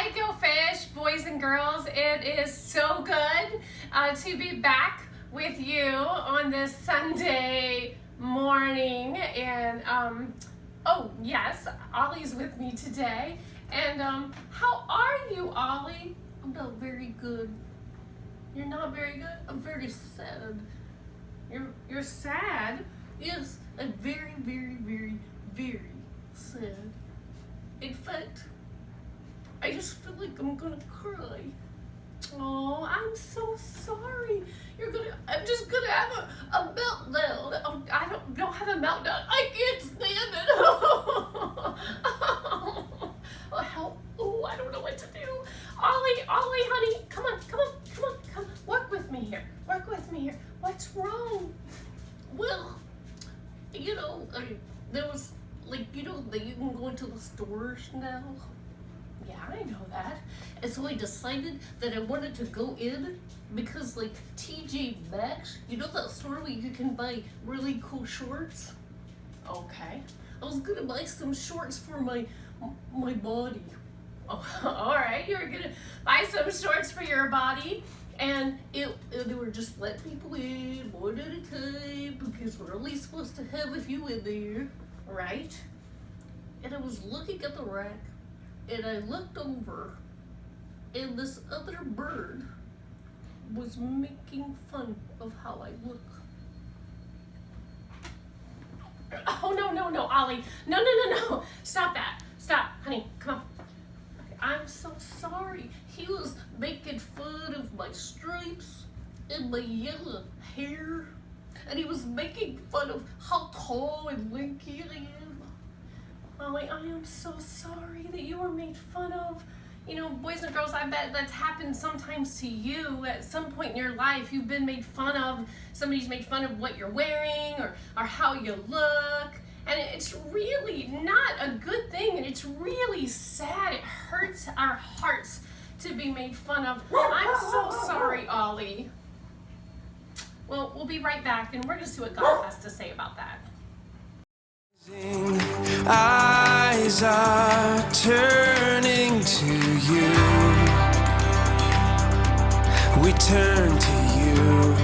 Hi, Go Fish, boys and girls. It is so good to be back with you on this Sunday morning. And oh yes, Ollie's with me today. And how are you, Ollie? I'm not very good. You're not very good? I'm very sad. You're sad? Yes, I'm very, very, very, very sad. In fact, I just feel like I'm gonna cry. Oh, I'm so sorry. I'm just gonna have a meltdown. Oh, I don't have a meltdown. I can't stand it. Oh, help. Oh, I don't know what to do. Ollie, honey, come on. Work with me here. What's wrong? Well, there was, that you can go into the stores now. Yeah, I know that. And so I decided that I wanted to go in because, TJ Maxx, you know that store where you can buy really cool shorts? Okay. I was gonna buy some shorts for my body. Oh, alright, you were gonna buy some shorts for your body. And they were just letting people in one at a time because we're only supposed to have a few in there, right? And I was looking at the rack and I looked over and this other bird was making fun of how I look. Oh, no, Ollie. No. Stop that. Stop, honey, come on. I'm so sorry. He was making fun of my stripes and my yellow hair. And he was making fun of how tall and lanky I am. Ollie, I am so sorry that you were made fun of. Boys and girls, I bet that's happened sometimes to you at some point in your life. You've been made fun of. Somebody's made fun of what you're wearing or how you look. And it's really not a good thing, and it's really sad. It hurts our hearts to be made fun of. I'm so sorry, Ollie. Well, we'll be right back, and we're going to see what God has to say about that. Eyes are turning to you. We turn to you.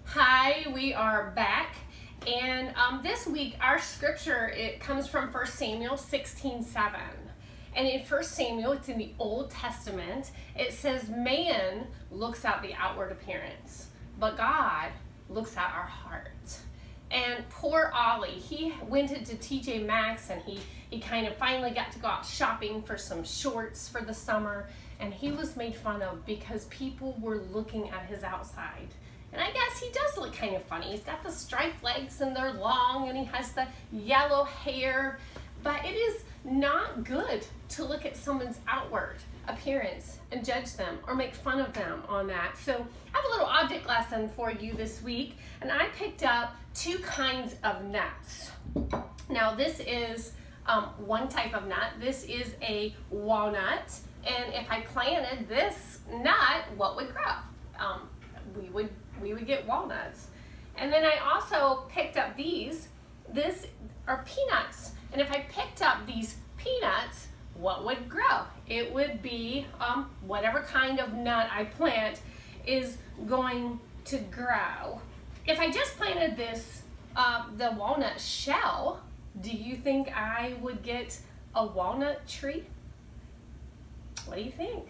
Hi, we are back, and this week our scripture, it comes from 1 Samuel 16:7. And in 1 Samuel, it's in the Old Testament, it says, man looks at the outward appearance, but God looks at our heart. And poor Ollie, he went into TJ Maxx and he kind of finally got to go out shopping for some shorts for the summer, and he was made fun of because people were looking at his outside. And I guess he does look kind of funny. He's got the striped legs and they're long, and he has the yellow hair, but it is not good to look at someone's outward appearance and judge them or make fun of them on that. So I have a little object lesson for you this week, and I picked up 2 kinds of nuts. Now this is one type of nut. This is a walnut, and if I planted this nut, what would grow? We would get walnuts. And then I also picked up these. This are peanuts. And if I picked up these peanuts, what would grow? It would be whatever kind of nut I plant is going to grow. If I just planted this, the walnut shell, do you think I would get a walnut tree? What do you think?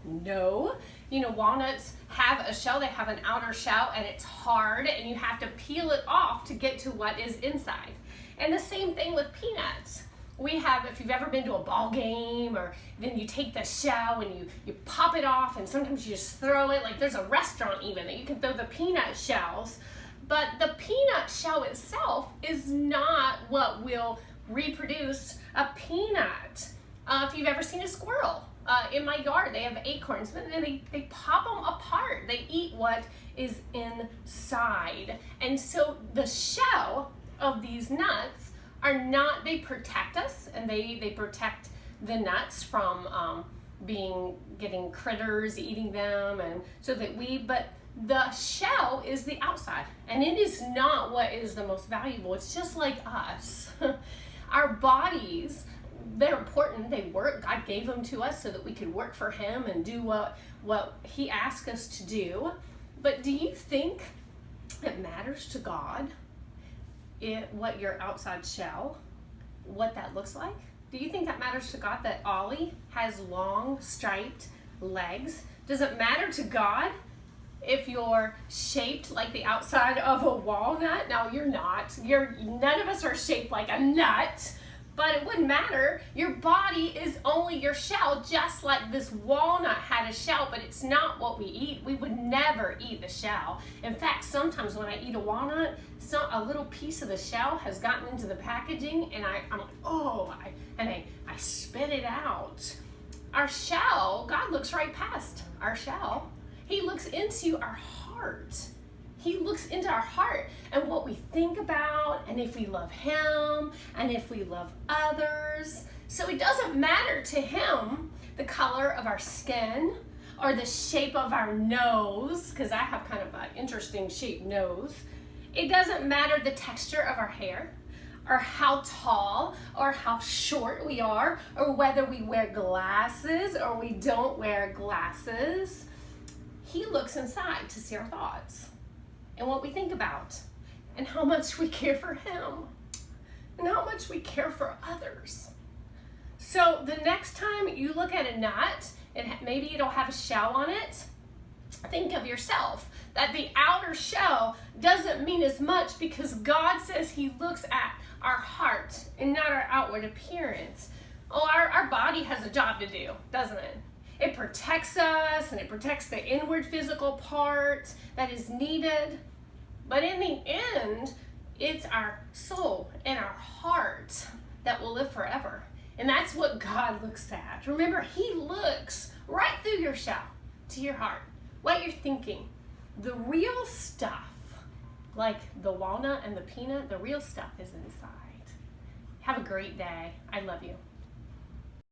No. Walnuts have a shell. They have an outer shell, and it's hard, and you have to peel it off to get to what is inside. And the same thing with peanuts. We have, if you've ever been to a ball game, or then you take the shell and you pop it off, and sometimes you just throw it. There's a restaurant even that you can throw the peanut shells, but the peanut shell itself is not what will reproduce a peanut. If you've ever seen a squirrel, in my yard, they have acorns, and then they pop them apart. They eat what is inside. And so the shell of these nuts are not, they protect us, and they protect the nuts from getting critters eating them, and so that but The shell is the outside, and it is not what is the most valuable. It's just like us. Our bodies, they're important. They work. God gave them to us so that we could work for him and do what he asked us to do. But do you think it matters to God what your outside shell, what that looks like? Do you think that matters to God that Ollie has long striped legs? Does it matter to God if you're shaped like the outside of a walnut? Now you're not. None of us are shaped like a nut, but it wouldn't matter. Your body is only your shell, just like this walnut had a shell, but it's not what we eat. We would never eat the shell. In fact, sometimes when I eat a walnut, a little piece of the shell has gotten into the packaging, and I'm like, oh, I spit it out. Our shell, God looks right past our shell. He looks into our heart. He looks into our heart and what we think about, and if we love him, and if we love others. So it doesn't matter to him the color of our skin or the shape of our nose, because I have kind of an interesting shaped nose. It doesn't matter the texture of our hair, or how tall or how short we are, or whether we wear glasses or we don't wear glasses. He looks inside to see our thoughts and what we think about, and how much we care for him, and how much we care for others. So the next time you look at a nut, and maybe it'll have a shell on it, think of yourself, that the outer shell doesn't mean as much, because God says he looks at our heart and not our outward appearance. Oh, our body has a job to do, doesn't it? It protects us, and it protects the inward physical part that is needed. But in the end, it's our soul and our heart that will live forever. And that's what God looks at. Remember, he looks right through your shell to your heart, what you're thinking. The real stuff, like the walnut and the peanut, the real stuff is inside. Have a great day. I love you.